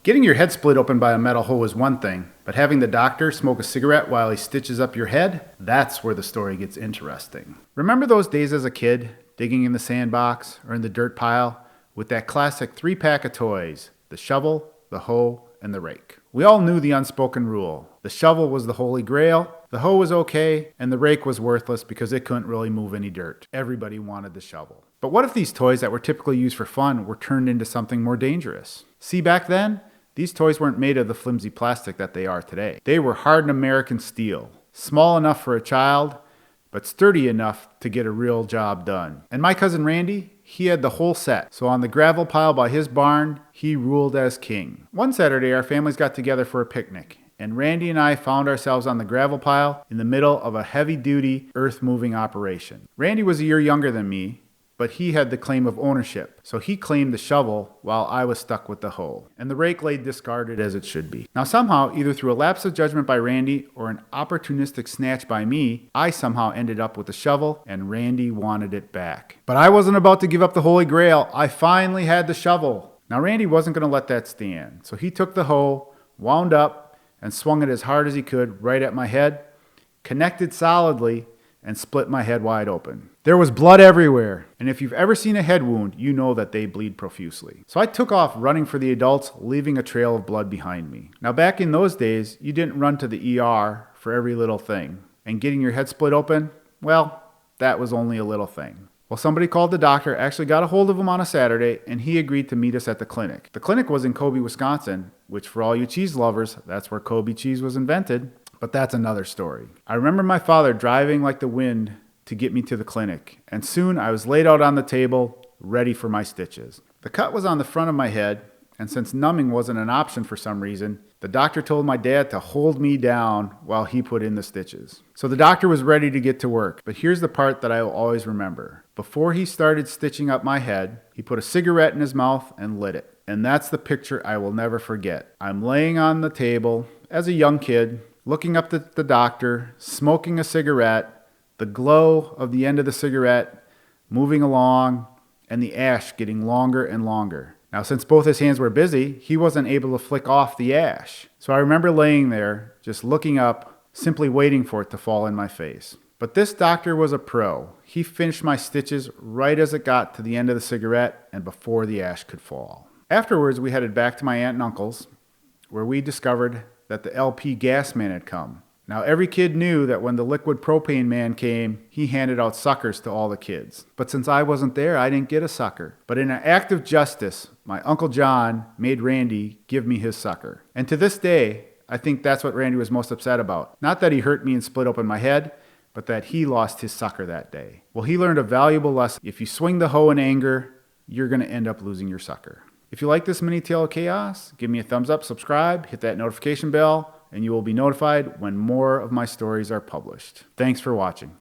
Getting your head split open by a metal hoe is one thing, but having the doctor smoke a cigarette while he stitches up your head, that's where the story gets interesting. Remember those days as a kid, digging in the sandbox or in the dirt pile with that classic 3-pack of toys, the shovel, the hoe, and the rake? We all knew the unspoken rule. The shovel was the holy grail, the hoe was okay, and the rake was worthless because it couldn't really move any dirt. Everybody wanted the shovel. But what if these toys that were typically used for fun were turned into something more dangerous? See, back then, these toys weren't made of the flimsy plastic that they are today. They were hardened American steel, small enough for a child, but sturdy enough to get a real job done. And my cousin Randy, he had the whole set. So on the gravel pile by his barn, he ruled as king. One Saturday, our families got together for a picnic, and Randy and I found ourselves on the gravel pile in the middle of a heavy-duty, earth-moving operation. Randy was a year younger than me, but he had the claim of ownership. So he claimed the shovel while I was stuck with the hoe. And the rake lay discarded as it should be. Now somehow, either through a lapse of judgment by Randy or an opportunistic snatch by me, I somehow ended up with the shovel and Randy wanted it back. But I wasn't about to give up the Holy Grail. I finally had the shovel. Now Randy wasn't going to let that stand. So he took the hoe, wound up, and swung it as hard as he could right at my head, connected solidly, and split my head wide open. There was blood everywhere, and if you've ever seen a head wound, you know that they bleed profusely. So I took off running for the adults, leaving a trail of blood behind me. Now back in those days, you didn't run to the ER for every little thing, and getting your head split open, well, that was only a little thing. Well, somebody called the doctor, actually got a hold of him on a Saturday, and he agreed to meet us at the clinic. The clinic was in Kobe, Wisconsin, which for all you cheese lovers, that's where Kobe cheese was invented. But that's another story. I remember my father driving like the wind to get me to the clinic, and soon I was laid out on the table, ready for my stitches. The cut was on the front of my head, and since numbing wasn't an option for some reason, the doctor told my dad to hold me down while he put in the stitches. So the doctor was ready to get to work, but here's the part that I will always remember. Before he started stitching up my head, he put a cigarette in his mouth and lit it. And that's the picture I will never forget. I'm laying on the table as a young kid, looking up at the doctor, smoking a cigarette, the glow of the end of the cigarette moving along, and the ash getting longer and longer. Now, since both his hands were busy, he wasn't able to flick off the ash. So I remember laying there, just looking up, simply waiting for it to fall in my face. But this doctor was a pro. He finished my stitches right as it got to the end of the cigarette and before the ash could fall. Afterwards, we headed back to my aunt and uncle's, where we discovered that the LP gas man had come. Now every kid knew that when the liquid propane man came, he handed out suckers to all the kids. But since I wasn't there, I didn't get a sucker. But in an act of justice, my Uncle John made Randy give me his sucker. And to this day, I think that's what Randy was most upset about. Not that he hurt me and split open my head, but that he lost his sucker that day. Well, he learned a valuable lesson. If you swing the hoe in anger, you're going to end up losing your sucker. If you like this mini tale of chaos, give me a thumbs up, subscribe, hit that notification bell, and you will be notified when more of my stories are published. Thanks for watching.